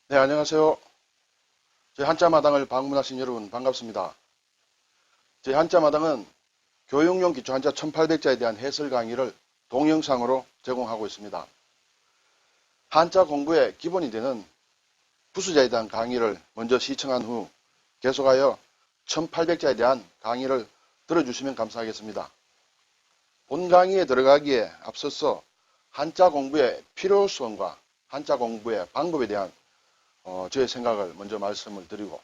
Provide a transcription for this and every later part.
네, 안녕하세요. 저희 한자마당을 방문하신 여러분 반갑습니다. 저희 한자마당은 교육용 기초한자 1800자에 대한 해설 강의를 동영상으로 제공하고 있습니다. 한자 공부의 기본이 되는 부수자에 대한 강의를 먼저 시청한 후 계속하여 1800자에 대한 강의를 들어주시면 감사하겠습니다. 본 강의에 들어가기에 앞서서 한자 공부의 필요성과 한자 공부의 방법에 대한 저의 생각을 먼저 말씀을 드리고,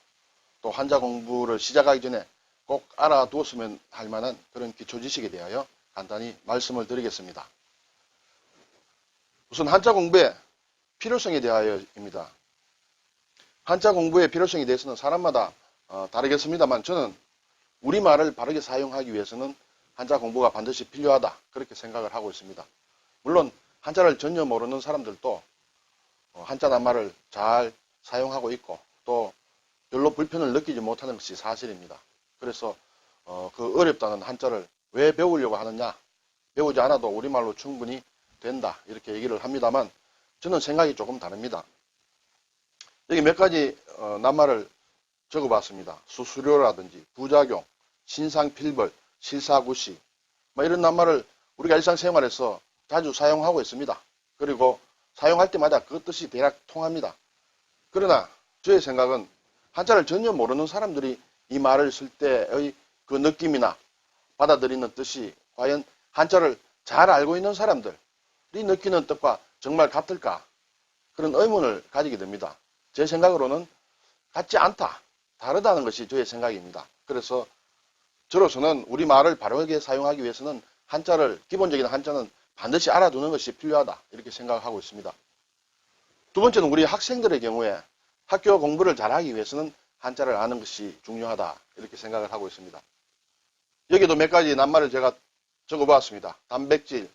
또 한자 공부를 시작하기 전에 꼭 알아두었으면 할 만한 그런 기초 지식에 대하여 간단히 말씀을 드리겠습니다. 우선 한자 공부의 필요성에 대하여입니다. 한자 공부의 필요성에 대해서는 사람마다 다르겠습니다만, 저는 우리말을 바르게 사용하기 위해서는 한자 공부가 반드시 필요하다, 그렇게 생각을 하고 있습니다. 물론 한자를 전혀 모르는 사람들도 한자 낱말을 잘 사용하고 있고, 또 별로 불편을 느끼지 못하는 것이 사실입니다. 그래서 그 어렵다는 한자를 왜 배우려고 하느냐, 배우지 않아도 우리말로 충분히 된다, 이렇게 얘기를 합니다만, 저는 생각이 조금 다릅니다. 여기 몇 가지 낱말을 적어봤습니다. 수수료라든지 부작용, 신상필벌, 실사구시, 이런 낱말을 우리가 일상생활에서 자주 사용하고 있습니다. 그리고 사용할 때마다 그 뜻이 대략 통합니다. 그러나 저의 생각은 한자를 전혀 모르는 사람들이 이 말을 쓸 때의 그 느낌이나 받아들이는 뜻이 과연 한자를 잘 알고 있는 사람들이 느끼는 뜻과 정말 같을까, 그런 의문을 가지게 됩니다. 제 생각으로는 같지 않다, 다르다는 것이 저의 생각입니다. 그래서 저로서는 우리말을 바르게 사용하기 위해서는 기본적인 한자는 반드시 알아두는 것이 필요하다, 이렇게 생각하고 있습니다. 두 번째는 우리 학생들의 경우에 학교 공부를 잘하기 위해서는 한자를 아는 것이 중요하다, 이렇게 생각을 하고 있습니다. 여기도 몇 가지 낱말을 제가 적어보았습니다. 단백질,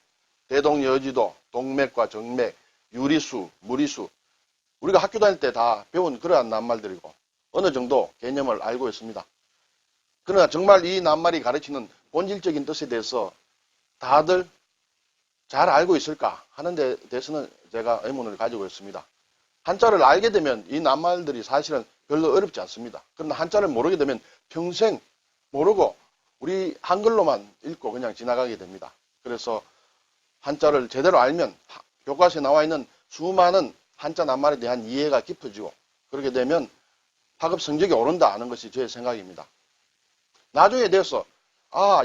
대동여지도, 동맥과 정맥, 유리수, 무리수, 우리가 학교 다닐 때 다 배운 그러한 낱말들이고 어느 정도 개념을 알고 있습니다. 그러나 정말 이 낱말이 가르치는 본질적인 뜻에 대해서 다들 잘 알고 있을까 하는 데 대해서는 제가 의문을 가지고 있습니다. 한자를 알게 되면 이 낱말들이 사실은 별로 어렵지 않습니다. 그러나 한자를 모르게 되면 평생 모르고 우리 한글로만 읽고 그냥 지나가게 됩니다. 그래서 한자를 제대로 알면 교과서에 나와 있는 수많은 한자 낱말에 대한 이해가 깊어지고, 그렇게 되면 학업 성적이 오른다 하는 것이 저의 생각입니다. 나중에 돼서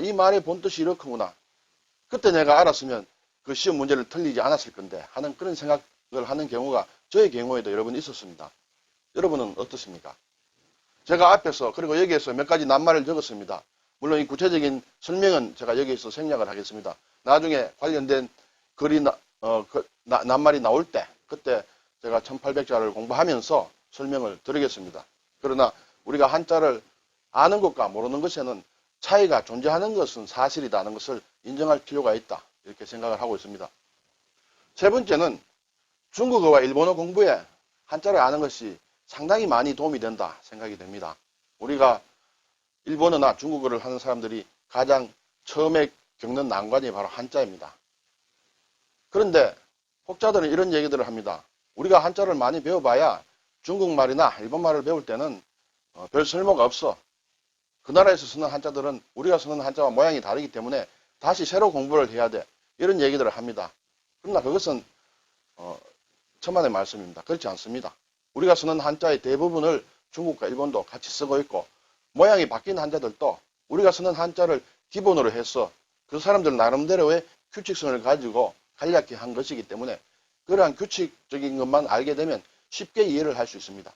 이 말의 본뜻이 이렇구나, 그때 내가 알았으면 그 시험 문제를 틀리지 않았을 건데 하는 그런 생각을 하는 경우가 저의 경우에도 여러 번 있었습니다. 여러분은 어떻습니까? 제가 앞에서 그리고 여기에서 몇 가지 낱말을 적었습니다. 물론 이 구체적인 설명은 제가 여기에서 생략을 하겠습니다. 나중에 관련된 글이 낱말이 나올 때 그때 제가 1800자를 공부하면서 설명을 드리겠습니다. 그러나 우리가 한자를 아는 것과 모르는 것에는 차이가 존재하는 것은 사실이라는 것을 인정할 필요가 있다, 이렇게 생각을 하고 있습니다. 세 번째는 중국어와 일본어 공부에 한자를 아는 것이 상당히 많이 도움이 된다 생각이 됩니다. 우리가 일본어나 중국어를 하는 사람들이 가장 처음에 겪는 난관이 바로 한자입니다. 그런데 혹자들은 이런 얘기들을 합니다. 우리가 한자를 많이 배워봐야 중국말이나 일본말을 배울 때는 별 쓸모가 없어. 그 나라에서 쓰는 한자들은 우리가 쓰는 한자와 모양이 다르기 때문에 다시 새로 공부를 해야 돼, 이런 얘기들을 합니다. 그러나 그것은 천만의 말씀입니다. 그렇지 않습니다. 우리가 쓰는 한자의 대부분을 중국과 일본도 같이 쓰고 있고, 모양이 바뀐 한자들도 우리가 쓰는 한자를 기본으로 해서 그 사람들 나름대로의 규칙성을 가지고 간략히 한 것이기 때문에 그러한 규칙적인 것만 알게 되면 쉽게 이해를 할 수 있습니다.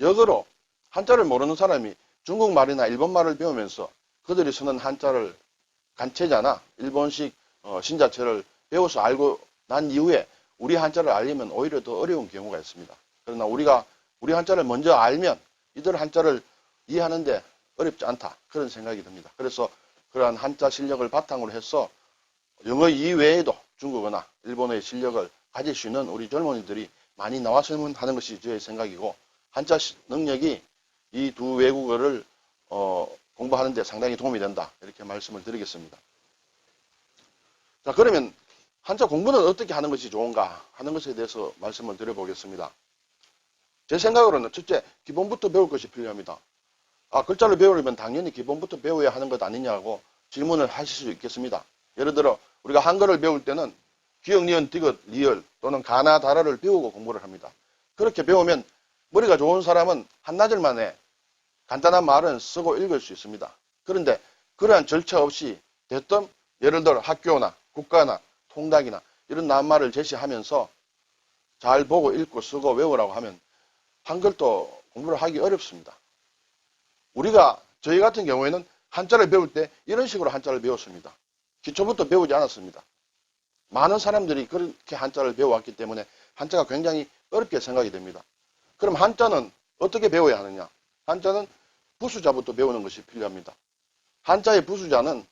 역으로 한자를 모르는 사람이 중국말이나 일본말을 배우면서 그들이 쓰는 한자를 간체자나 일본식 신자체를 배워서 알고 난 이후에 우리 한자를 알려면 오히려 더 어려운 경우가 있습니다. 그러나 우리가 우리 한자를 먼저 알면 이들 한자를 이해하는데 어렵지 않다, 그런 생각이 듭니다. 그래서 그러한 한자 실력을 바탕으로 해서 영어 이외에도 중국어나 일본어의 실력을 가질 수 있는 우리 젊은이들이 많이 나왔으면 하는 것이 저의 생각이고, 한자 능력이 이 두 외국어를 공부하는 데 상당히 도움이 된다, 이렇게 말씀을 드리겠습니다. 자, 그러면 한자 공부는 어떻게 하는 것이 좋은가 하는 것에 대해서 말씀을 드려보겠습니다. 제 생각으로는 첫째, 기본부터 배울 것이 필요합니다. 글자를 배우려면 당연히 기본부터 배워야 하는 것 아니냐고 질문을 하실 수 있겠습니다. 예를 들어 우리가 한글을 배울 때는 기역, 니은, 디귿, 리을 또는 가나, 다라를 배우고 공부를 합니다. 그렇게 배우면 머리가 좋은 사람은 한나절 만에 간단한 말은 쓰고 읽을 수 있습니다. 그런데 그러한 절차 없이 대뜸 예를 들어 학교나 국가나 통닭이나 이런 낱말을 제시하면서 잘 보고 읽고 쓰고 외우라고 하면 한글도 공부를 하기 어렵습니다. 저희 같은 경우에는 한자를 배울 때 이런 식으로 한자를 배웠습니다. 기초부터 배우지 않았습니다. 많은 사람들이 그렇게 한자를 배워왔기 때문에 한자가 굉장히 어렵게 생각이 됩니다. 그럼 한자는 어떻게 배워야 하느냐? 한자는 부수자부터 배우는 것이 필요합니다. 한자의 부수자는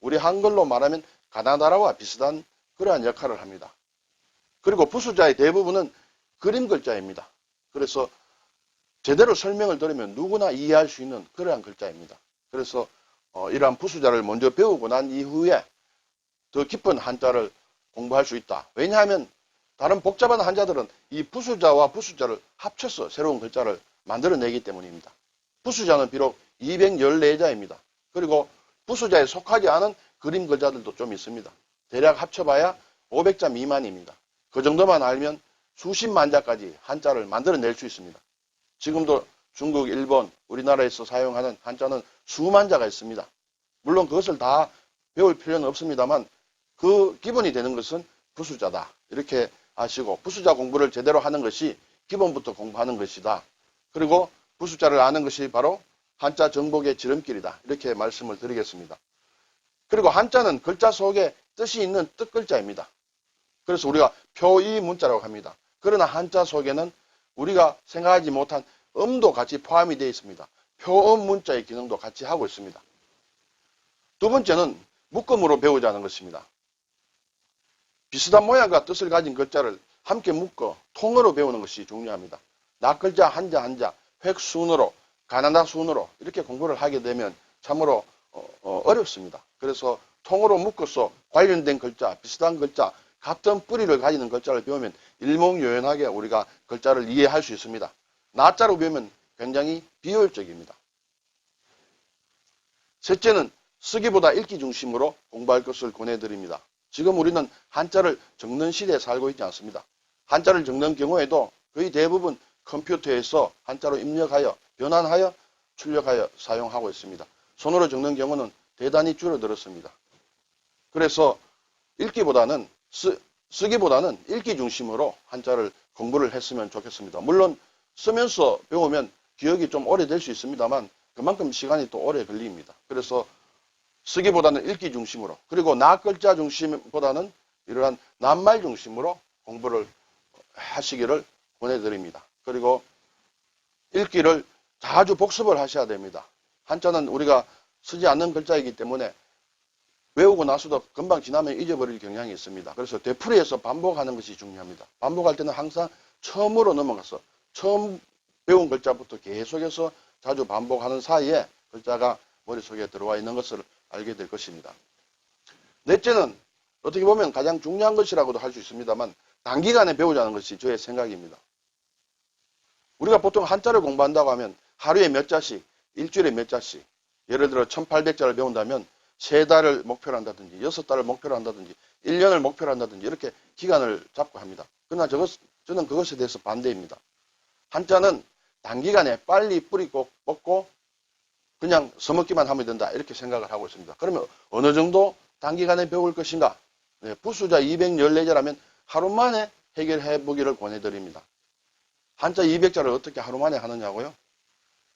우리 한글로 말하면 가나다라와 비슷한 그러한 역할을 합니다. 그리고 부수자의 대부분은 그림 글자입니다. 그래서 제대로 설명을 들으면 누구나 이해할 수 있는 그러한 글자입니다. 그래서 이러한 부수자를 먼저 배우고 난 이후에 더 깊은 한자를 공부할 수 있다. 왜냐하면 다른 복잡한 한자들은 이 부수자와 부수자를 합쳐서 새로운 글자를 만들어내기 때문입니다. 부수자는 비록 214자입니다. 그리고 부수자에 속하지 않은 그림 글자들도 좀 있습니다. 대략 합쳐봐야 500자 미만입니다. 그 정도만 알면 수십만 자까지 한자를 만들어낼 수 있습니다. 지금도 중국, 일본, 우리나라에서 사용하는 한자는 수만 자가 있습니다. 물론 그것을 다 배울 필요는 없습니다만 그 기본이 되는 것은 부수자다. 이렇게 아시고 부수자 공부를 제대로 하는 것이 기본부터 공부하는 것이다. 그리고 부수자를 아는 것이 바로 한자 정복의 지름길이다. 이렇게 말씀을 드리겠습니다. 그리고 한자는 글자 속에 뜻이 있는 뜻글자입니다. 그래서 우리가 표의 문자라고 합니다. 그러나 한자 속에는 우리가 생각하지 못한 음도 같이 포함이 되어 있습니다. 표음 문자의 기능도 같이 하고 있습니다. 두 번째는 묶음으로 배우자는 것입니다. 비슷한 모양과 뜻을 가진 글자를 함께 묶어 통으로 배우는 것이 중요합니다. 낱글자 한자 한자, 획순으로, 가나다 순으로 이렇게 공부를 하게 되면 참으로 어렵습니다. 그래서 통으로 묶어서 관련된 글자, 비슷한 글자, 같은 뿌리를 가지는 글자를 배우면 일목요연하게 우리가 글자를 이해할 수 있습니다. 낱자로 배우면 굉장히 비효율적입니다. 셋째는 쓰기보다 읽기 중심으로 공부할 것을 권해드립니다. 지금 우리는 한자를 적는 시대에 살고 있지 않습니다. 한자를 적는 경우에도 거의 대부분 컴퓨터에서 한자로 입력하여 변환하여 출력하여 사용하고 있습니다. 손으로 적는 경우는 대단히 줄어들었습니다. 그래서 쓰기보다는 읽기 중심으로 한자를 공부를 했으면 좋겠습니다. 물론 쓰면서 배우면 기억이 좀 오래될 수 있습니다만 그만큼 시간이 또 오래 걸립니다. 그래서 쓰기보다는 읽기 중심으로, 그리고 낱글자 중심보다는 이러한 낱말 중심으로 공부를 하시기를 권해드립니다. 그리고 읽기를 자주 복습을 하셔야 됩니다. 한자는 우리가 쓰지 않는 글자이기 때문에 외우고 나서도 금방 지나면 잊어버릴 경향이 있습니다. 그래서 되풀이해서 반복하는 것이 중요합니다. 반복할 때는 항상 처음으로 넘어가서 처음 배운 글자부터 계속해서 자주 반복하는 사이에 글자가 머릿속에 들어와 있는 것을 알게 될 것입니다. 넷째는 어떻게 보면 가장 중요한 것이라고도 할 수 있습니다만 단기간에 배우자는 것이 저의 생각입니다. 우리가 보통 한자를 공부한다고 하면 하루에 몇 자씩, 일주일에 몇 자씩, 예를 들어 1800자를 배운다면 3달을 목표로 한다든지 6달을 목표로 한다든지 1년을 목표로 한다든지 이렇게 기간을 잡고 합니다. 그러나 저는 그것에 대해서 반대입니다. 한자는 단기간에 빨리 뿌리고 뽑고 그냥 써먹기만 하면 된다 이렇게 생각을 하고 있습니다. 그러면 어느 정도 단기간에 배울 것인가? 부수자 214자라면 하루 만에 해결해 보기를 권해드립니다. 한자 200자를 어떻게 하루 만에 하느냐고요?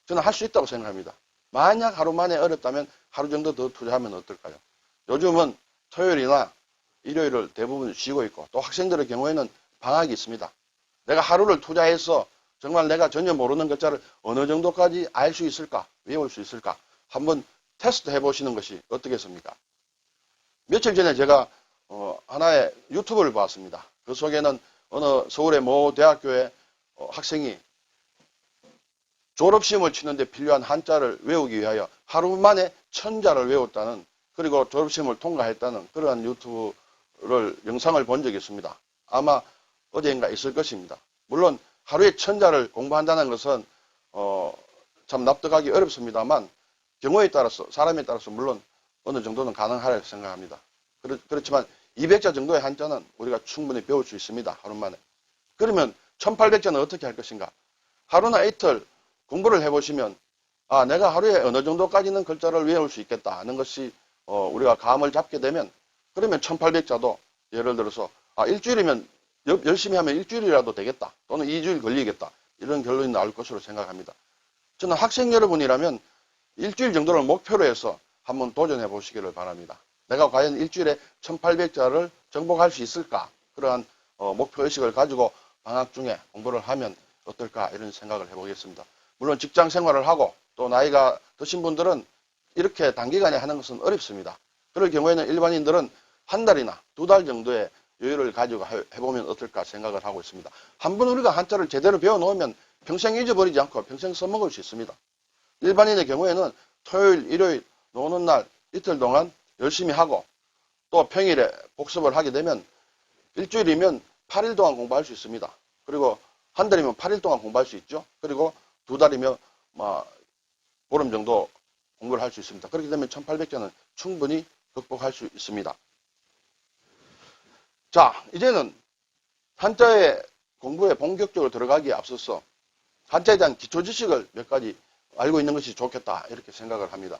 저는 할 수 있다고 생각합니다. 만약 하루 만에 어렵다면 하루 정도 더 투자하면 어떨까요? 요즘은 토요일이나 일요일을 대부분 쉬고 있고 또 학생들의 경우에는 방학이 있습니다. 내가 하루를 투자해서 정말 내가 전혀 모르는 글자를 어느 정도까지 알 수 있을까? 외울 수 있을까? 한번 테스트 해보시는 것이 어떻겠습니까? 며칠 전에 제가 하나의 유튜브를 봤습니다. 그 속에는 어느 서울의 모 대학교의 학생이 졸업시험을 치는데 필요한 한자를 외우기 위하여 하루 만에 1000자를 외웠다는, 그리고 졸업시험을 통과했다는 그러한 유튜브를 영상을 본 적이 있습니다. 아마 어제인가 있을 것입니다. 물론 하루에 1000자를 공부한다는 것은 참 납득하기 어렵습니다만 경우에 따라서 사람에 따라서 물론 어느 정도는 가능하다고 생각합니다. 그렇지만 200자 정도의 한자는 우리가 충분히 배울 수 있습니다. 하루 만에. 그러면 1800자는 어떻게 할 것인가? 하루나 이틀 공부를 해보시면 내가 하루에 어느 정도까지는 글자를 외울 수 있겠다 하는 것이 우리가 감을 잡게 되면 그러면 1800자도 예를 들어서 일주일이면 열심히 하면 일주일이라도 되겠다 또는 2주일 걸리겠다 이런 결론이 나올 것으로 생각합니다. 저는 학생 여러분이라면 일주일 정도를 목표로 해서 한번 도전해 보시기를 바랍니다. 내가 과연 일주일에 1800자를 정복할 수 있을까? 그러한 목표의식을 가지고 방학 중에 공부를 하면 어떨까 이런 생각을 해보겠습니다. 물론 직장 생활을 하고 또 나이가 드신 분들은 이렇게 단기간에 하는 것은 어렵습니다. 그럴 경우에는 일반인들은 한 달이나 2달 정도의 여유를 가지고 해보면 어떨까 생각을 하고 있습니다. 한번 우리가 한자를 제대로 배워놓으면 평생 잊어버리지 않고 평생 써먹을 수 있습니다. 일반인의 경우에는 토요일, 일요일, 노는 날 이틀 동안 열심히 하고 또 평일에 복습을 하게 되면 일주일이면 8일 동안 공부할 수 있습니다. 그리고 한 달이면 8일 동안 공부할 수 있죠. 그리고 2달이면 보름 정도 공부를 할 수 있습니다. 그렇게 되면 1800자는 충분히 극복할 수 있습니다. 자, 이제는 한자의 공부에 본격적으로 들어가기에 앞서서 한자에 대한 기초 지식을 몇 가지 알고 있는 것이 좋겠다 이렇게 생각을 합니다.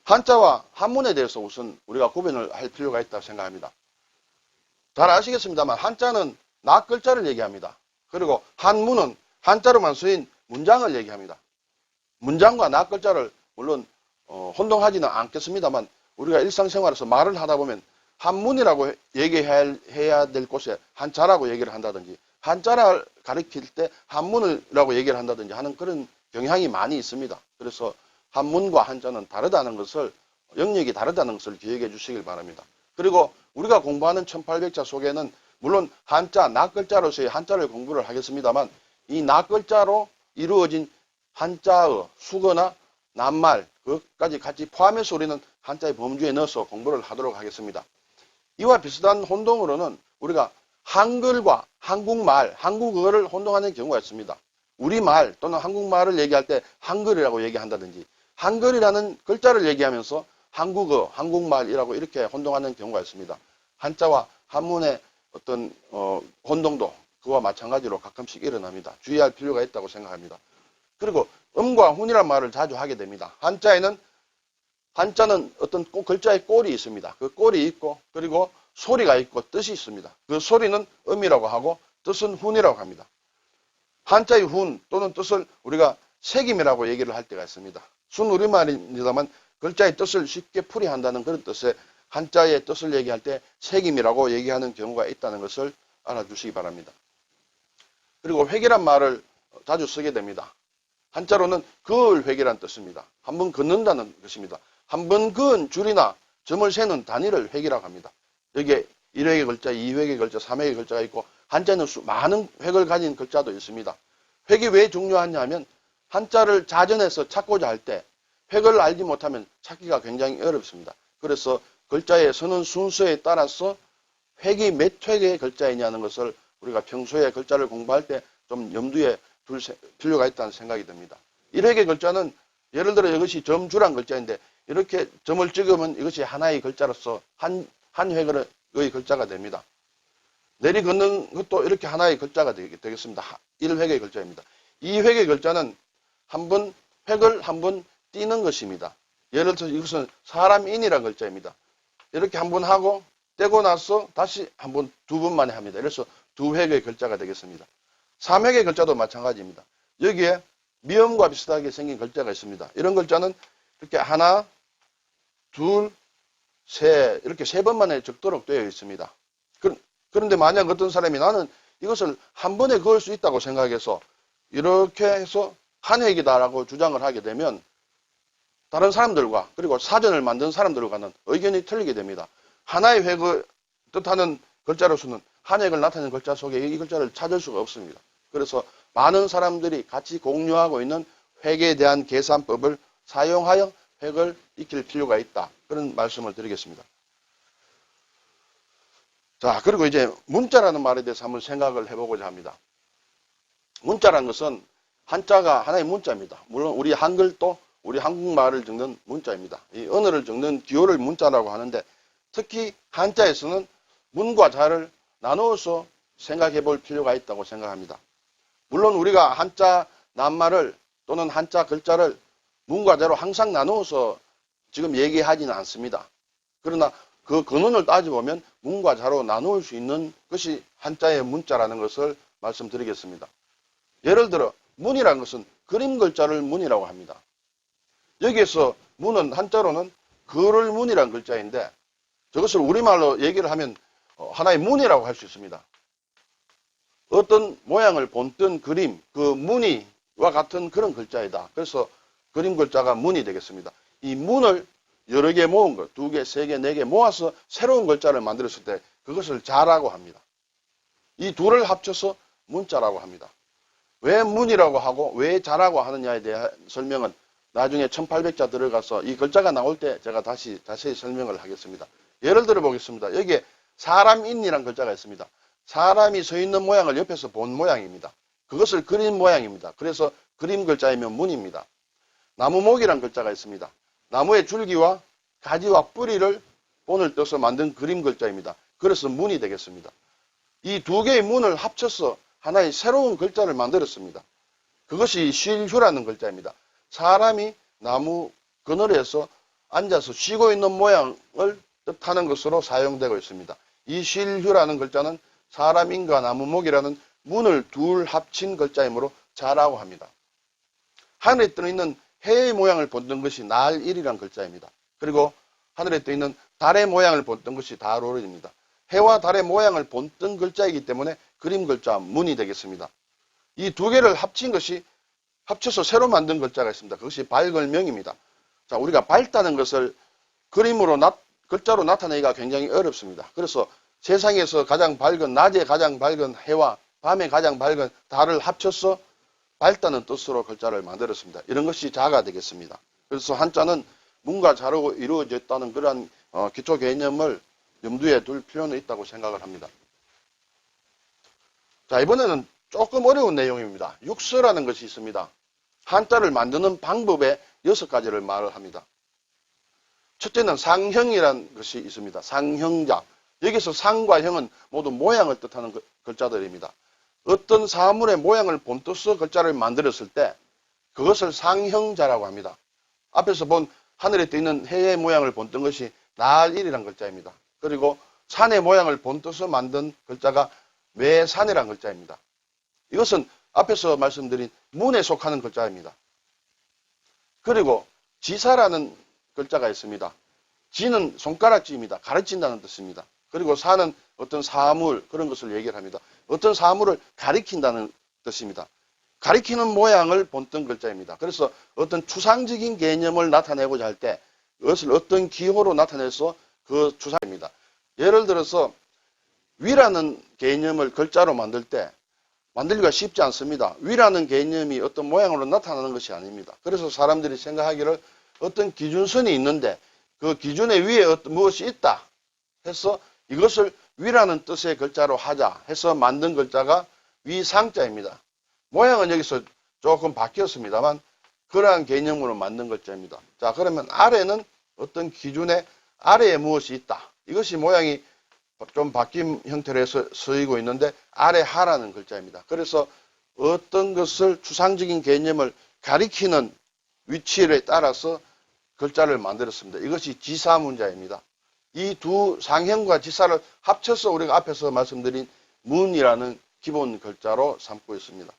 한자와 한문에 대해서 우선 우리가 구분을 할 필요가 있다고 생각합니다. 잘 아시겠습니다만 한자는 낱글자를 얘기합니다. 그리고 한문은 한자로만 쓰인 문장을 얘기합니다. 문장과 낱글자를 물론 혼동하지는 않겠습니다만 우리가 일상생활에서 말을 하다 보면 한문이라고 얘기해야 될 곳에 한자라고 얘기를 한다든지 한자를 가리킬 때 한문이라고 얘기를 한다든지 하는 그런 경향이 많이 있습니다. 그래서 한문과 한자는 다르다는 것을 영역이 다르다는 것을 기억해 주시길 바랍니다. 그리고 우리가 공부하는 1800자 속에는 물론 한자, 낱글자로서의 한자를 공부를 하겠습니다만 이 낱글자로 이루어진 한자의 수거나 낱말 그것까지 같이 포함해서 우리는 한자의 범주에 넣어서 공부를 하도록 하겠습니다. 이와 비슷한 혼동으로는 우리가 한글과 한국말, 한국어를 혼동하는 경우가 있습니다. 우리말 또는 한국말을 얘기할 때 한글이라고 얘기한다든지 한글이라는 글자를 얘기하면서 한국어, 한국말이라고 이렇게 혼동하는 경우가 있습니다. 한자와 한문의 어떤 혼동도 그와 마찬가지로 가끔씩 일어납니다. 주의할 필요가 있다고 생각합니다. 그리고 음과 훈이란 말을 자주 하게 됩니다. 한자는 어떤 글자의 꼴이 있습니다. 그 꼴이 있고 그리고 소리가 있고 뜻이 있습니다. 그 소리는 음이라고 하고 뜻은 훈이라고 합니다. 한자의 훈 또는 뜻을 우리가 색임이라고 얘기를 할 때가 있습니다. 순우리말입니다만 글자의 뜻을 쉽게 풀이한다는 그런 뜻의 한자의 뜻을 얘기할 때 색임이라고 얘기하는 경우가 있다는 것을 알아주시기 바랍니다. 그리고 획이란 말을 자주 쓰게 됩니다. 한자로는 그을 획이란 뜻입니다. 한번 긋는다는 것입니다. 한번 그은 줄이나 점을 세는 단위를 획이라고 합니다. 여기에 1획의 글자, 2획의 글자, 3획의 글자가 있고 한자는 많은 획을 가진 글자도 있습니다. 획이 왜 중요하냐 하면 한자를 자전해서 찾고자 할 때 획을 알지 못하면 찾기가 굉장히 어렵습니다. 그래서 글자에 서는 순서에 따라서 획이 몇 획의 글자이냐는 것을 우리가 평소에 글자를 공부할 때 좀 염두에 둘 필요가 있다는 생각이 듭니다. 1획의 글자는 예를 들어 이것이 점주란 글자인데 이렇게 점을 찍으면 이것이 하나의 글자로서 한 획의 글자가 됩니다. 내리긋는 것도 이렇게 하나의 글자가 되겠습니다. 1획의 글자입니다. 2획의 글자는 획을 한 번 띄는 것입니다. 예를 들어서 이것은 사람인이라는 글자입니다. 이렇게 한 번 하고 떼고 나서 다시 두 번 만에 합니다. 그래서 2획의 글자가 되겠습니다. 3획의 글자도 마찬가지입니다. 여기에 미음과 비슷하게 생긴 글자가 있습니다. 이런 글자는 이렇게 하나, 둘, 셋 이렇게 3번 만에 적도록 되어 있습니다. 그런데 만약 어떤 사람이 나는 이것을 한 번에 그을 수 있다고 생각해서 이렇게 해서 한 획이다라고 주장을 하게 되면 다른 사람들과 그리고 사전을 만든 사람들과는 의견이 틀리게 됩니다. 하나의 획을 뜻하는 글자로서는 한 획을 나타내는 글자 속에 이 글자를 찾을 수가 없습니다. 그래서 많은 사람들이 같이 공유하고 있는 획에 대한 계산법을 사용하여 획을 익힐 필요가 있다. 그런 말씀을 드리겠습니다. 자, 그리고 이제 문자라는 말에 대해서 한번 생각을 해보고자 합니다. 문자란 것은 한자가 하나의 문자입니다. 물론 우리 한글도 우리 한국말을 적는 문자입니다. 이 언어를 적는 기호를 문자라고 하는데 특히 한자에서는 문과 자를 나누어서 생각해 볼 필요가 있다고 생각합니다. 물론 우리가 한자 낱말을 또는 한자 글자를 문과 자로 항상 나누어서 지금 얘기하지는 않습니다. 그러나 그 근원을 따져보면 문과 자로 나눌 수 있는 것이 한자의 문자라는 것을 말씀드리겠습니다. 예를 들어 문이라는 것은 그림 글자를 문이라고 합니다. 여기에서 문은 한자로는 글을 문이라는 글자인데 저것을 우리말로 얘기를 하면 하나의 문이라고 할 수 있습니다. 어떤 모양을 본뜬 그림, 그 무늬와 같은 그런 글자이다. 그래서 그림 글자가 문이 되겠습니다. 이 문을 여러 개 모은 것, 2개, 3개, 4개 모아서 새로운 글자를 만들었을 때 그것을 자라고 합니다. 이 둘을 합쳐서 문자라고 합니다. 왜 문이라고 하고 왜 자라고 하느냐에 대한 설명은 나중에 1800자 들어가서 이 글자가 나올 때 제가 다시 자세히 설명을 하겠습니다. 예를 들어 보겠습니다. 여기에 사람인이라는 글자가 있습니다. 사람이 서 있는 모양을 옆에서 본 모양입니다. 그것을 그린 모양입니다. 그래서 그림 글자이면 문입니다. 나무목이라는 글자가 있습니다. 나무의 줄기와 가지와 뿌리를 본을 떠서 만든 그림 글자입니다. 그래서 문이 되겠습니다. 이 2개의 문을 합쳐서 하나의 새로운 글자를 만들었습니다. 그것이 쉴휴라는 글자입니다. 사람이 나무 그늘에서 앉아서 쉬고 있는 모양을 뜻하는 것으로 사용되고 있습니다. 이 쉴휴라는 글자는 사람인과 나무목이라는 문을 둘 합친 글자이므로 자라고 합니다. 하늘에 떠있는 해의 모양을 본뜬 것이 날일이라는 글자입니다. 그리고 하늘에 떠있는 달의 모양을 본뜬 것이 달오르입니다. 해와 달의 모양을 본뜬 글자이기 때문에 그림 글자 문이 되겠습니다. 이 2개를 합친 것이 합쳐서 새로 만든 글자가 있습니다. 그것이 발글명입니다. 자, 우리가 밝다는 것을 그림으로 글자로 나타내기가 굉장히 어렵습니다. 그래서 세상에서 가장 밝은, 낮에 가장 밝은 해와 밤에 가장 밝은 달을 합쳐서 밝다는 뜻으로 글자를 만들었습니다. 이런 것이 자가 되겠습니다. 그래서 한자는 문과 자로 이루어졌다는 그러한 기초 개념을 염두에 둘 필요는 있다고 생각을 합니다. 자, 이번에는 조금 어려운 내용입니다. 육서라는 것이 있습니다. 한자를 만드는 방법의 6가지를 말을 합니다. 첫째는 상형이라는 것이 있습니다. 상형자. 여기서 상과 형은 모두 모양을 뜻하는 글자들입니다. 어떤 사물의 모양을 본떠서 글자를 만들었을 때 그것을 상형자라고 합니다. 앞에서 본 하늘에 떠있는 해의 모양을 본뜬 것이 날일이라는 글자입니다. 그리고 산의 모양을 본떠서 만든 글자가 매산이라는 글자입니다. 이것은 앞에서 말씀드린 문에 속하는 글자입니다. 그리고 지사라는 글자가 있습니다. 지는 손가락지입니다. 가르친다는 뜻입니다. 그리고 사는 어떤 사물 그런 것을 얘기를 합니다. 어떤 사물을 가리킨다는 뜻입니다. 가리키는 모양을 본뜬 글자입니다. 그래서 어떤 추상적인 개념을 나타내고자 할 때 그것을 어떤 기호로 나타내서 그 추상입니다. 예를 들어서 위라는 개념을 글자로 만들 때 만들기가 쉽지 않습니다. 위라는 개념이 어떤 모양으로 나타나는 것이 아닙니다. 그래서 사람들이 생각하기를 어떤 기준선이 있는데 그 기준의 위에 무엇이 있다 해서 이것을 위라는 뜻의 글자로 하자 해서 만든 글자가 위상자입니다. 모양은 여기서 조금 바뀌었습니다만 그러한 개념으로 만든 글자입니다. 자, 그러면 아래는 어떤 기준에 아래에 무엇이 있다. 이것이 모양이 좀 바뀐 형태로 해서 쓰이고 있는데 아래 하라는 글자입니다. 그래서 어떤 것을 추상적인 개념을 가리키는 위치에 따라서 글자를 만들었습니다. 이것이 지사문자입니다. 이 두 상형과 지사를 합쳐서 우리가 앞에서 말씀드린 문이라는 기본 글자로 삼고 있습니다.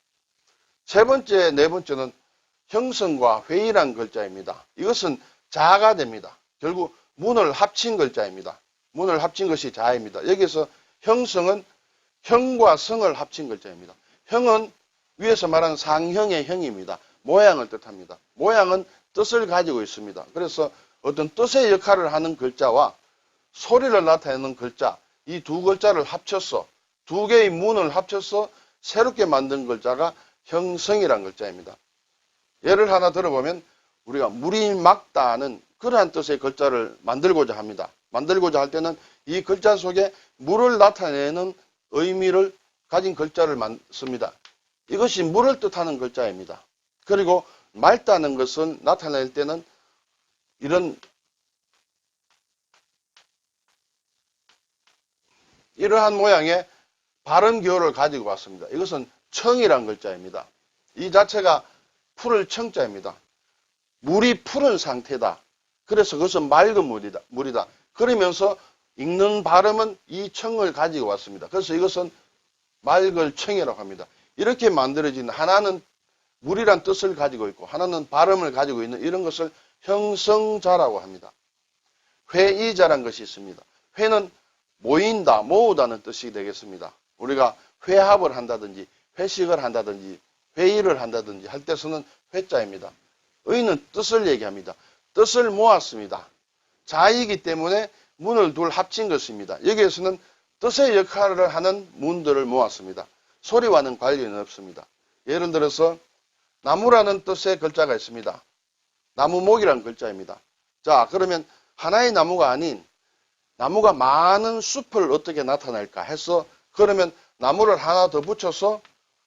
세 번째, 네 번째는 형성과 회의란 글자입니다. 이것은 자가 됩니다. 결국 문을 합친 글자입니다. 문을 합친 것이 자입니다. 여기서 형성은 형과 성을 합친 글자입니다. 형은 위에서 말한 상형의 형입니다. 모양을 뜻합니다. 모양은 뜻을 가지고 있습니다. 그래서 어떤 뜻의 역할을 하는 글자와 소리를 나타내는 글자, 이 두 글자를 합쳐서 두 개의 문을 합쳐서 새롭게 만든 글자가 형성이란 글자입니다. 예를 하나 들어보면 우리가 물이 맑다는 그러한 뜻의 글자를 만들고자 합니다. 만들고자 할 때는 이 글자 속에 물을 나타내는 의미를 가진 글자를 씁니다. 이것이 물을 뜻하는 글자입니다. 그리고 맑다는 것은 나타낼 때는 이러한 모양의 발음 기호를 가지고 왔습니다. 이것은 청이란 글자입니다. 이 자체가 푸를 청자입니다. 물이 푸른 상태다. 그래서 그것은 맑은 물이다. 그러면서 읽는 발음은 이 청을 가지고 왔습니다. 그래서 이것은 맑을 청이라고 합니다. 이렇게 만들어진 하나는 물이란 뜻을 가지고 있고 하나는 발음을 가지고 있는 이런 것을 형성자라고 합니다. 회의자란 것이 있습니다. 회는 모인다, 모으다는 뜻이 되겠습니다. 우리가 회합을 한다든지 회식을 한다든지 회의를 한다든지 할 때 쓰는 회자입니다. 의는 뜻을 얘기합니다. 뜻을 모았습니다. 자이기 때문에 문을 둘 합친 것입니다. 여기에서는 뜻의 역할을 하는 문들을 모았습니다. 소리와는 관련이 없습니다. 예를 들어서 나무라는 뜻의 글자가 있습니다. 나무목이라는 글자입니다. 자, 그러면 하나의 나무가 아닌 나무가 많은 숲을 어떻게 나타낼까 해서 그러면 나무를 하나 더 붙여서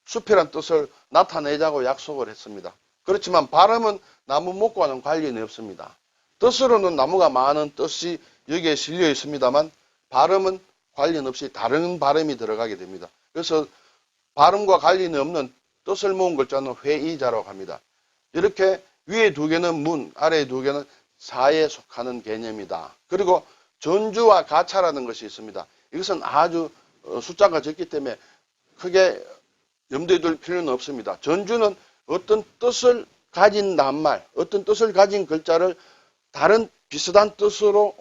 숲이란 뜻을 나타내자고 약속을 했습니다. 그렇지만 발음은 나무목과는 관련이 없습니다. 뜻으로는 나무가 많은 뜻이 여기에 실려 있습니다만 발음은 관련 없이 다른 발음이 들어가게 됩니다. 그래서 발음과 관련이 없는 뜻을 모은 글자는 회의자라고 합니다. 이렇게 위에 두 개는 문, 아래에 두 개는 사에 속하는 개념이다. 그리고 전주와 가차라는 것이 있습니다. 이것은 아주 숫자가 적기 때문에 크게 염두에 둘 필요는 없습니다. 전주는 어떤 뜻을 가진 낱말, 어떤 뜻을 가진 글자를 다른 비슷한 뜻으로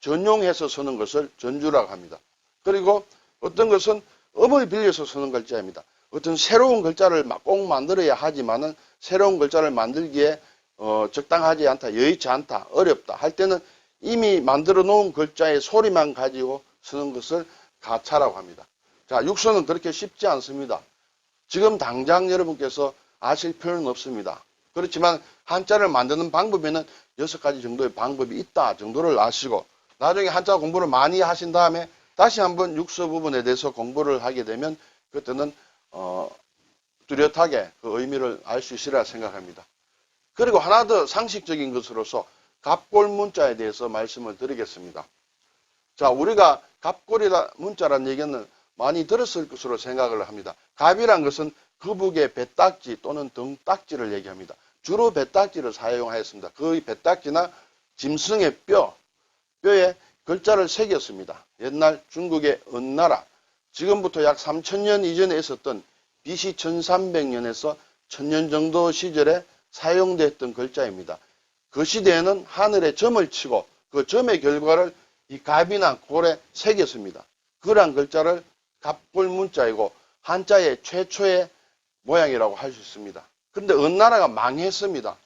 전용해서 쓰는 것을 전주라고 합니다. 그리고 어떤 것은 음을 빌려서 쓰는 글자입니다. 어떤 새로운 글자를 꼭 만들어야 하지만은 새로운 글자를 만들기에 적당하지 않다, 여의치 않다, 어렵다 할 때는 이미 만들어 놓은 글자의 소리만 가지고 쓰는 것을 가차라고 합니다. 자, 육서는 그렇게 쉽지 않습니다. 지금 당장 여러분께서 아실 필요는 없습니다. 그렇지만 한자를 만드는 방법에는 6가지 정도의 방법이 있다 정도를 아시고 나중에 한자 공부를 많이 하신 다음에 다시 한번 육서 부분에 대해서 공부를 하게 되면 그때는 뚜렷하게 그 의미를 알 수 있으리라 생각합니다. 그리고 하나 더 상식적인 것으로서 갑골 문자에 대해서 말씀을 드리겠습니다. 자, 우리가 갑골이라 문자라는 얘기는 많이 들었을 것으로 생각을 합니다. 갑이란 것은 거북의 배딱지 또는 등딱지를 얘기합니다. 주로 배딱지를 사용하였습니다. 그 배딱지나 짐승의 뼈에 글자를 새겼습니다. 옛날 중국의 은나라, 지금부터 약 3000년 이전에 있었던 BC 1300년에서 1000년 정도 시절에 사용됐던 글자입니다. 그 시대에는 하늘에 점을 치고 그 점의 결과를 이 갑이나 골에 새겼습니다. 그러한 글자를 갑골 문자이고 한자의 최초의 모양이라고 할 수 있습니다. 그런데 은나라가 망했습니다.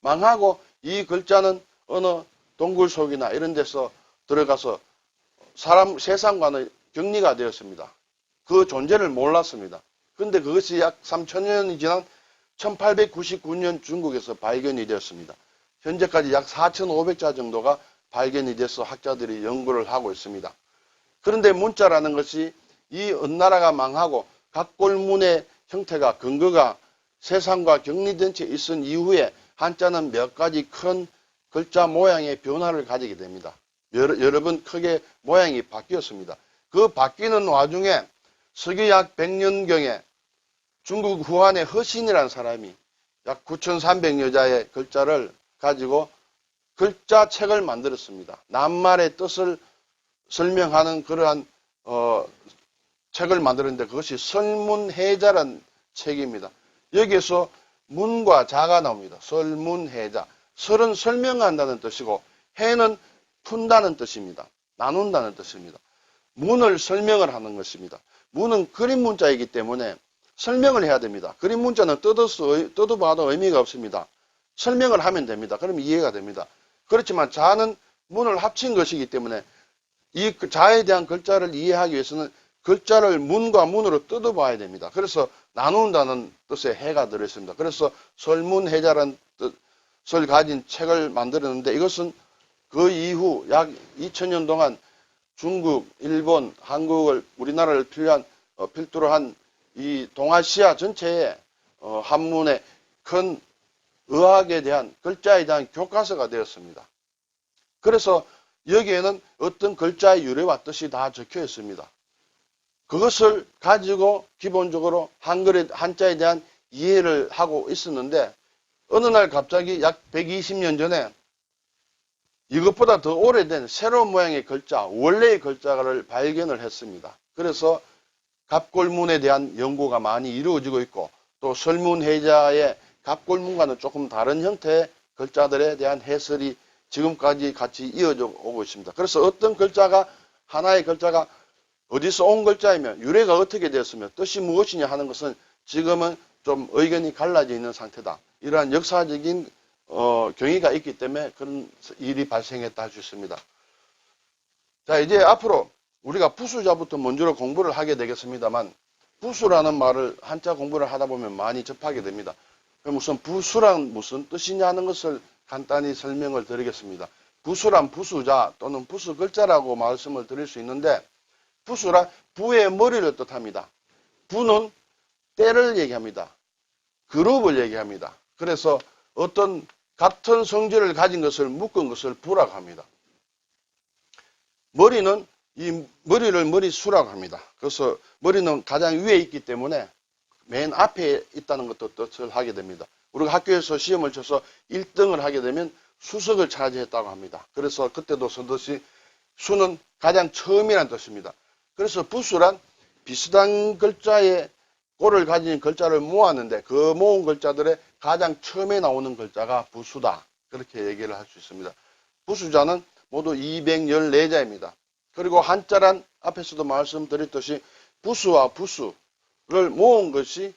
망하고 이 글자는 어느 동굴 속이나 이런 데서 들어가서 세상과는 격리가 되었습니다. 그 존재를 몰랐습니다. 그런데 그것이 약 3000년이 지난 1899년 중국에서 발견이 되었습니다. 현재까지 약 4500자 정도가 발견이 돼서 학자들이 연구를 하고 있습니다. 그런데 문자라는 것이 이 은나라가 망하고 갑골문의 형태가 근거가 세상과 격리된 채 있은 이후에 한자는 몇 가지 큰 글자 모양의 변화를 가지게 됩니다. 여러 번 크게 모양이 바뀌었습니다. 그 바뀌는 와중에 서기 약 100년경에 중국 후한의 허신이라는 사람이 약 9300여자의 글자를 가지고 글자책을 만들었습니다. 낱말의 뜻을 설명하는 그러한 책을 만들었는데 그것이 설문해자란 책입니다. 여기에서 문과 자가 나옵니다. 설문해자. 설은 설명한다는 뜻이고 해는 푼다는 뜻입니다. 나눈다는 뜻입니다. 문을 설명을 하는 것입니다. 문은 그림 문자이기 때문에 설명을 해야 됩니다. 그림 문자는 뜯어봐도 의미가 없습니다. 설명을 하면 됩니다. 그럼 이해가 됩니다. 그렇지만 자는 문을 합친 것이기 때문에 이 자에 대한 글자를 이해하기 위해서는 글자를 문과 문으로 뜯어봐야 됩니다. 그래서 나눈다는 뜻의 해가 들어있습니다. 그래서 설문해자라는 뜻을 가진 책을 만들었는데 이것은 그 이후 약 2000년 동안 중국, 일본, 한국을 우리나라를 필두로 한 이 동아시아 전체에 한문의 큰 의학에 대한 글자에 대한 교과서가 되었습니다. 그래서 여기에는 어떤 글자의 유래와 뜻이 다 적혀 있습니다. 그것을 가지고 기본적으로 한자에 대한 이해를 하고 있었는데 어느 날 갑자기 약 120년 전에 이것보다 더 오래된 새로운 모양의 글자, 원래의 글자를 발견을 했습니다. 그래서 갑골문에 대한 연구가 많이 이루어지고 있고 또 설문해자의 갑골문과는 조금 다른 형태의 글자들에 대한 해설이 지금까지 같이 이어져 오고 있습니다. 그래서 어떤 글자가 하나의 글자가 어디서 온 글자이며 유래가 어떻게 되었으며 뜻이 무엇이냐 하는 것은 지금은 좀 의견이 갈라져 있는 상태다. 이러한 역사적인 경위가 있기 때문에 그런 일이 발생했다 할 수 있습니다. 자, 이제 앞으로 우리가 부수자부터 먼저 공부를 하게 되겠습니다만 부수라는 말을 한자 공부를 하다 보면 많이 접하게 됩니다. 그럼 우선 부수란 무슨 뜻이냐 하는 것을 간단히 설명을 드리겠습니다. 부수란 부수자 또는 부수 글자라고 말씀을 드릴 수 있는데 부수란 부의 머리를 뜻합니다. 부는 때를 얘기합니다. 그룹을 얘기합니다. 그래서 어떤 같은 성질을 가진 것을 묶은 것을 부라고 합니다. 머리는 이 머리를 머리수라고 합니다. 그래서 머리는 가장 위에 있기 때문에 맨 앞에 있다는 것도 뜻을 하게 됩니다. 우리가 학교에서 시험을 쳐서 1등을 하게 되면 수석을 차지했다고 합니다. 그래서 그때도 썼듯이 수는 가장 처음이라는 뜻입니다. 그래서 부수란 비슷한 글자의 꼴을 가진 글자를 모았는데 그 모은 글자들의 가장 처음에 나오는 글자가 부수다. 그렇게 얘기를 할 수 있습니다. 부수자는 모두 214자입니다. 그리고 한자란 앞에서도 말씀드렸듯이 부수와 부수를 모은 것이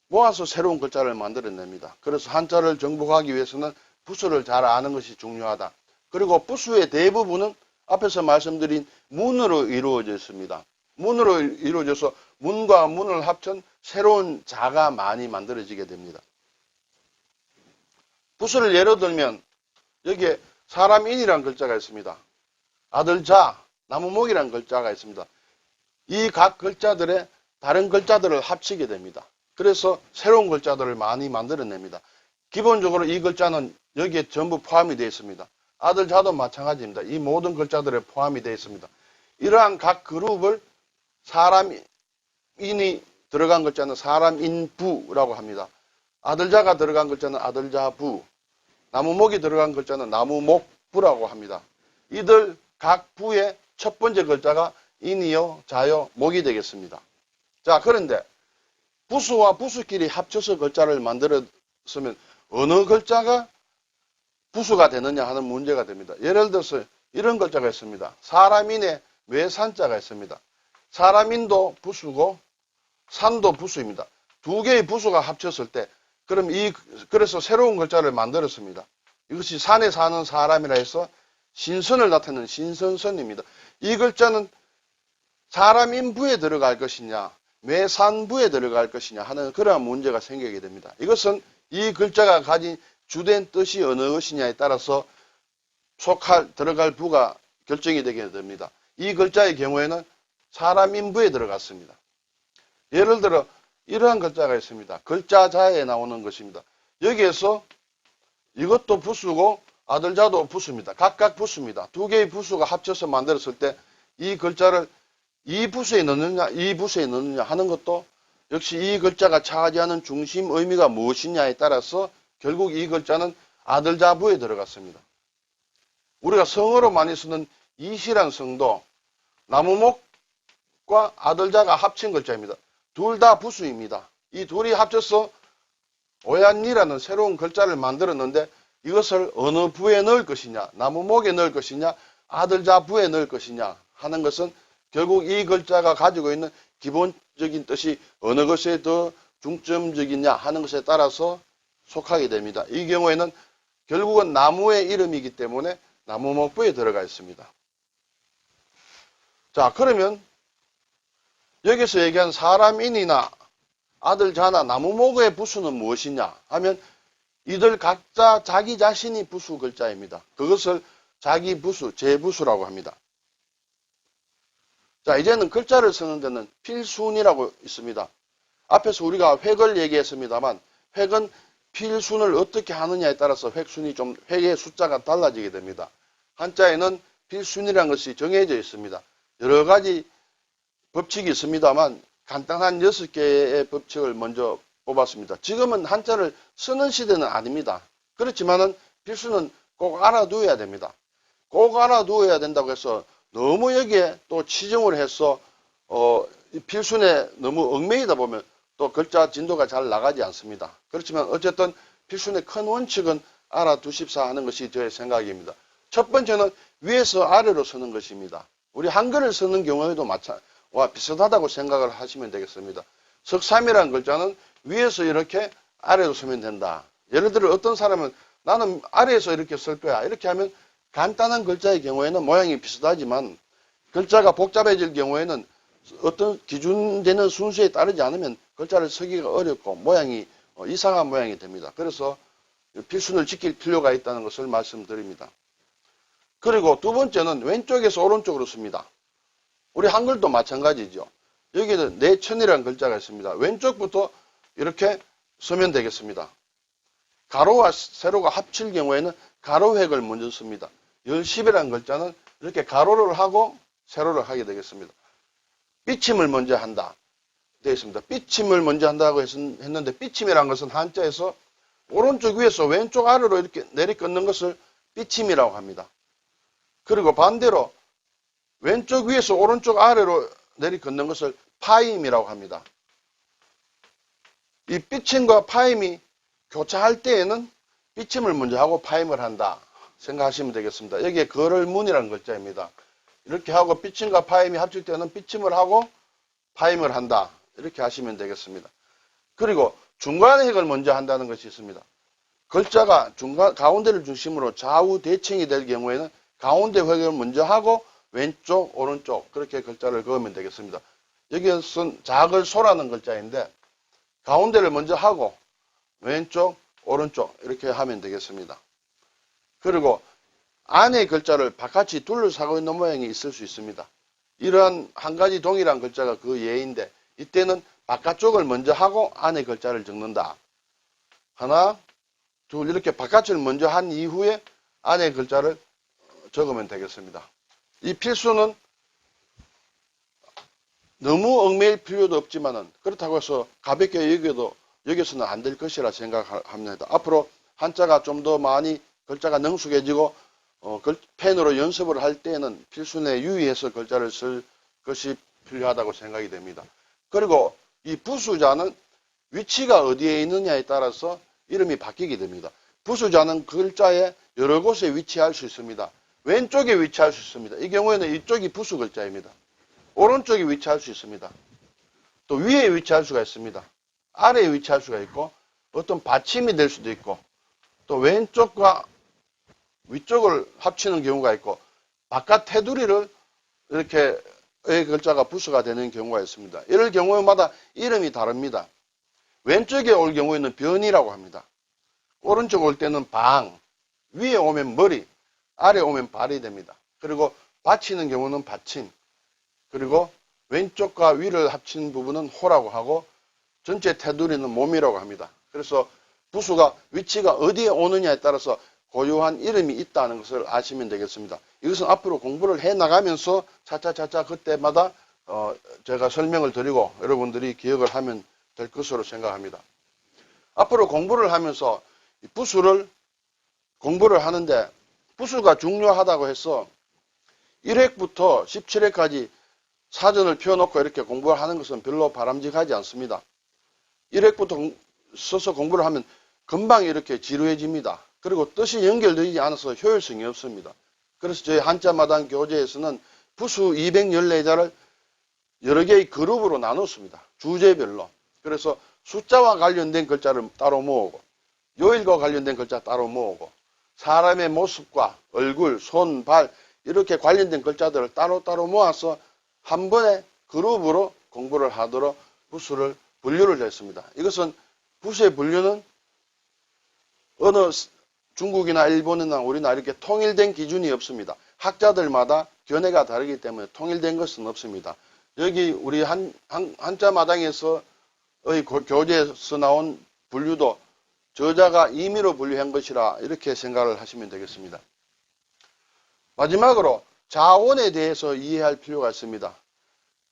모아서 새로운 글자를 만들어냅니다. 그래서 한자를 정복하기 위해서는 부수를 잘 아는 것이 중요하다. 그리고 부수의 대부분은 앞에서 말씀드린 문으로 이루어져 있습니다. 문으로 이루어져서 문과 문을 합친 새로운 자가 많이 만들어지게 됩니다. 부수를 예로 들면 여기에 사람인이라는 글자가 있습니다. 아들자, 나무목이라는 글자가 있습니다. 이 각 글자들의 다른 글자들을 합치게 됩니다. 그래서 새로운 글자들을 많이 만들어냅니다. 기본적으로 이 글자는 여기에 전부 포함이 되어 있습니다. 아들자도 마찬가지입니다. 이 모든 글자들에 포함이 되어 있습니다. 이러한 각 그룹을 사람인이 들어간 글자는 사람인부라고 합니다. 아들자가 들어간 글자는 아들자부, 나무목이 들어간 글자는 나무목부라고 합니다. 이들 각 부의 첫 번째 글자가 인이요, 자요, 목이 되겠습니다. 자, 그런데 부수와 부수끼리 합쳐서 글자를 만들었으면 어느 글자가 부수가 되느냐 하는 문제가 됩니다. 예를 들어서 이런 글자가 있습니다. 사람인의 외산자가 있습니다. 사람인도 부수고 산도 부수입니다. 두 개의 부수가 합쳤을 때 그래서 새로운 글자를 만들었습니다. 이것이 산에 사는 사람이라 해서 신선을 나타내는 신선선입니다. 이 글자는 사람인부에 들어갈 것이냐 외산부에 들어갈 것이냐 하는 그러한 문제가 생기게 됩니다. 이것은 이 글자가 가진 주된 뜻이 어느 것이냐에 따라서 들어갈 부가 결정이 되게 됩니다. 이 글자의 경우에는 사람인부에 들어갔습니다. 예를 들어 이러한 글자가 있습니다. 글자자에 나오는 것입니다. 여기에서 이것도 부수고 아들자도 부수입니다. 각각 부수입니다. 두 개의 부수가 합쳐서 만들었을 때 이 글자를 이 부수에 넣느냐 이 부수에 넣느냐 하는 것도 역시 이 글자가 차지하는 중심 의미가 무엇이냐에 따라서 결국 이 글자는 아들자부에 들어갔습니다. 우리가 성어로 많이 쓰는 이시란 성도 나무목과 아들자가 합친 글자입니다. 둘 다 부수입니다. 이 둘이 합쳐서 오얀니라는 새로운 글자를 만들었는데 이것을 어느 부에 넣을 것이냐, 나무목에 넣을 것이냐, 아들자 부에 넣을 것이냐 하는 것은 결국 이 글자가 가지고 있는 기본적인 뜻이 어느 것에 더 중점적이냐 하는 것에 따라서 속하게 됩니다. 이 경우에는 결국은 나무의 이름이기 때문에 나무목부에 들어가 있습니다. 자, 그러면 여기서 얘기한 사람인이나 아들자나 나무목의 부수는 무엇이냐 하면 이들 각자 자기 자신이 부수 글자입니다. 그것을 자기 부수, 제부수라고 합니다. 자, 이제는 글자를 쓰는 데는 필순이라고 있습니다. 앞에서 우리가 획을 얘기했습니다만 획은 필순을 어떻게 하느냐에 따라서 획의 숫자가 달라지게 됩니다. 한자에는 필순이라는 것이 정해져 있습니다. 여러 가지 법칙이 있습니다만 간단한 6개의 법칙을 먼저 뽑았습니다. 지금은 한자를 쓰는 시대는 아닙니다. 그렇지만은 필수는 꼭 알아두어야 됩니다. 꼭 알아두어야 된다고 해서 너무 여기에 또 치중을 해서 필순에 너무 얽매이다 보면 또 글자 진도가 잘 나가지 않습니다. 그렇지만 어쨌든 필순의 큰 원칙은 알아두십사 하는 것이 저의 생각입니다. 첫 번째는 위에서 아래로 쓰는 것입니다. 우리 한글을 쓰는 경우에도 비슷하다고 생각을 하시면 되겠습니다. 석삼이라는 글자는 위에서 이렇게 아래로 쓰면 된다. 예를 들어 어떤 사람은 나는 아래에서 이렇게 쓸 거야. 이렇게 하면 간단한 글자의 경우에는 모양이 비슷하지만 글자가 복잡해질 경우에는 어떤 기준되는 순서에 따르지 않으면 글자를 쓰기가 어렵고 모양이 이상한 모양이 됩니다. 그래서 필순을 지킬 필요가 있다는 것을 말씀드립니다. 그리고 두 번째는 왼쪽에서 오른쪽으로 씁니다. 우리 한글도 마찬가지죠. 여기는 내천이라는 글자가 있습니다. 왼쪽부터 이렇게 쓰면 되겠습니다. 가로와 세로가 합칠 경우에는 가로획을 먼저 씁니다. 열십이라는 글자는 이렇게 가로를 하고 세로를 하게 되겠습니다. 삐침을 먼저 한다. 되어 있습니다. 삐침을 먼저 한다고 했는데 삐침이라는 것은 한자에서 오른쪽 위에서 왼쪽 아래로 이렇게 내리꽂는 것을 삐침이라고 합니다. 그리고 반대로 왼쪽 위에서 오른쪽 아래로 내리꽂는 것을 파임이라고 합니다. 이 삐침과 파임이 교차할 때에는 삐침을 먼저 하고 파임을 한다 생각하시면 되겠습니다. 여기에 거를문이라는 글자입니다. 이렇게 하고 삐침과 파임이 합칠 때는 삐침을 하고 파임을 한다 이렇게 하시면 되겠습니다. 그리고 중간의 획을 먼저 한다는 것이 있습니다. 글자가 가운데를 중심으로 좌우 대칭이 될 경우에는 가운데 획을 먼저 하고 왼쪽 오른쪽 그렇게 글자를 그으면 되겠습니다. 여기에서는 자글소라는 글자인데 가운데를 먼저 하고 왼쪽 오른쪽 이렇게 하면 되겠습니다. 그리고 안의 글자를 바깥이 둘러싸고 있는 모양이 있을 수 있습니다. 이러한 한 가지 동일한 글자가 그 예인데 이때는 바깥쪽을 먼저 하고 안의 글자를 적는다. 하나, 둘 이렇게 바깥을 먼저 한 이후에 안의 글자를 적으면 되겠습니다. 이 필수는 너무 얽매일 필요도 없지만은 그렇다고 해서 가볍게 여겨서는 안 될 것이라 생각합니다. 앞으로 한자가 좀 더 많이 글자가 능숙해지고 펜으로 연습을 할 때에는 필순에 유의해서 글자를 쓸 것이 필요하다고 생각이 됩니다. 그리고 이 부수자는 위치가 어디에 있느냐에 따라서 이름이 바뀌게 됩니다. 부수자는 글자에 여러 곳에 위치할 수 있습니다. 왼쪽에 위치할 수 있습니다. 이 경우에는 이쪽이 부수 글자입니다. 오른쪽에 위치할 수 있습니다. 또 위에 위치할 수가 있습니다. 아래에 위치할 수가 있고 어떤 받침이 될 수도 있고 또 왼쪽과 위쪽을 합치는 경우가 있고 바깥 테두리를 이렇게 의 글자가 부수가 되는 경우가 있습니다. 이럴 경우마다 이름이 다릅니다. 왼쪽에 올 경우에는 변이라고 합니다. 오른쪽 올 때는 방, 위에 오면 머리, 아래 오면 발이 됩니다. 그리고 받치는 경우는 받침, 그리고 왼쪽과 위를 합친 부분은 호라고 하고 전체 테두리는 몸이라고 합니다. 그래서 부수가 위치가 어디에 오느냐에 따라서 고유한 이름이 있다는 것을 아시면 되겠습니다. 이것은 앞으로 공부를 해 나가면서 차차차차 그때마다 제가 설명을 드리고 여러분들이 기억을 하면 될 것으로 생각합니다. 앞으로 공부를 하면서 부수를 공부를 하는데 부수가 중요하다고 해서 1획부터 17획까지 사전을 펴놓고 이렇게 공부를 하는 것은 별로 바람직하지 않습니다. 1획부터 써서 공부를 하면 금방 이렇게 지루해집니다. 그리고 뜻이 연결되지 않아서 효율성이 없습니다. 그래서 저희 한자마당 교재에서는 부수 214자를 여러 개의 그룹으로 나눴습니다. 주제별로. 그래서 숫자와 관련된 글자를 따로 모으고 요일과 관련된 글자 따로 모으고 사람의 모습과 얼굴, 손, 발 이렇게 관련된 글자들을 따로따로 모아서 한 번에 그룹으로 공부를 하도록 부수를 분류를 했습니다. 이것은 부수의 분류는 어느 중국이나 일본이나 우리나라 이렇게 통일된 기준이 없습니다. 학자들마다 견해가 다르기 때문에 통일된 것은 없습니다. 여기 우리 한자마당에서 교재에서 나온 분류도 저자가 임의로 분류한 것이라 이렇게 생각을 하시면 되겠습니다. 마지막으로 자원에 대해서 이해할 필요가 있습니다.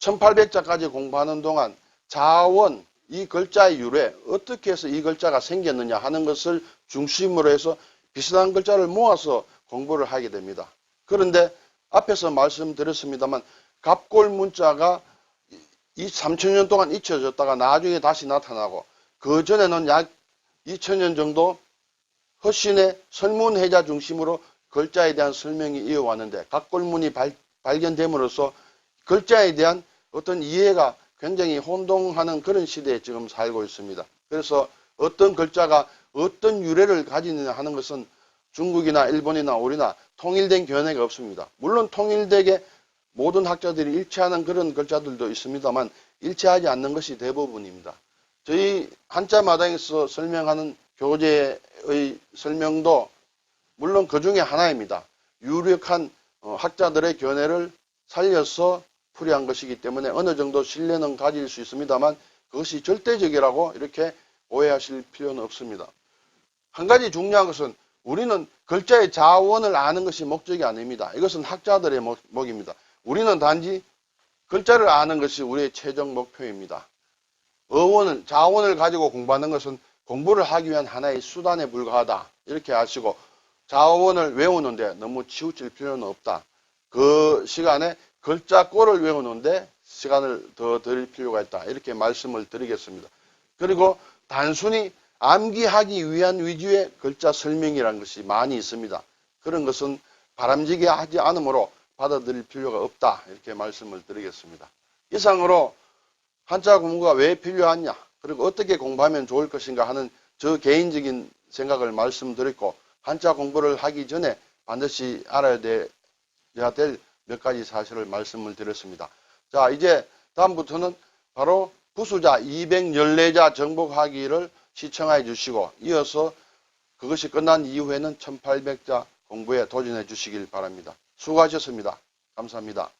1800자까지 공부하는 동안 자원, 이 글자의 유래, 어떻게 해서 이 글자가 생겼느냐 하는 것을 중심으로 해서 비슷한 글자를 모아서 공부를 하게 됩니다. 그런데 앞에서 말씀드렸습니다만 갑골 문자가 이 3000년 동안 잊혀졌다가 나중에 다시 나타나고 그 전에는 약 2000년 정도 허신의 설문해자 중심으로 글자에 대한 설명이 이어왔는데 갑골문이 발견됨으로써 글자에 대한 어떤 이해가 굉장히 혼동하는 그런 시대에 지금 살고 있습니다. 그래서 어떤 글자가 어떤 유래를 가지느냐 하는 것은 중국이나 일본이나 우리나 통일된 견해가 없습니다. 물론 통일되게 모든 학자들이 일치하는 그런 글자들도 있습니다만 일치하지 않는 것이 대부분입니다. 저희 한자마당에서 설명하는 교재의 설명도 물론 그 중에 하나입니다. 유력한 학자들의 견해를 살려서 풀이한 것이기 때문에 어느 정도 신뢰는 가질 수 있습니다만 그것이 절대적이라고 이렇게 오해하실 필요는 없습니다. 한 가지 중요한 것은 우리는 글자의 자원을 아는 것이 목적이 아닙니다. 이것은 학자들의 목입니다. 우리는 단지 글자를 아는 것이 우리의 최종 목표입니다. 자원을 가지고 공부하는 것은 공부를 하기 위한 하나의 수단에 불과하다. 이렇게 아시고 자원을 외우는데 너무 치우칠 필요는 없다. 그 시간에 글자꼴을 외우는데 시간을 더 드릴 필요가 있다. 이렇게 말씀을 드리겠습니다. 그리고 단순히 암기하기 위한 위주의 글자 설명이라는 것이 많이 있습니다. 그런 것은 바람직해 하지 않으므로 받아들일 필요가 없다. 이렇게 말씀을 드리겠습니다. 이상으로 한자 공부가 왜 필요하냐, 그리고 어떻게 공부하면 좋을 것인가 하는 저 개인적인 생각을 말씀드렸고, 한자 공부를 하기 전에 반드시 알아야 될 몇 가지 사실을 말씀을 드렸습니다. 자, 이제 다음부터는 바로 부수자 214자 정복하기를 시청해 주시고, 이어서 그것이 끝난 이후에는 1800자 공부에 도전해 주시길 바랍니다. 수고하셨습니다. 감사합니다.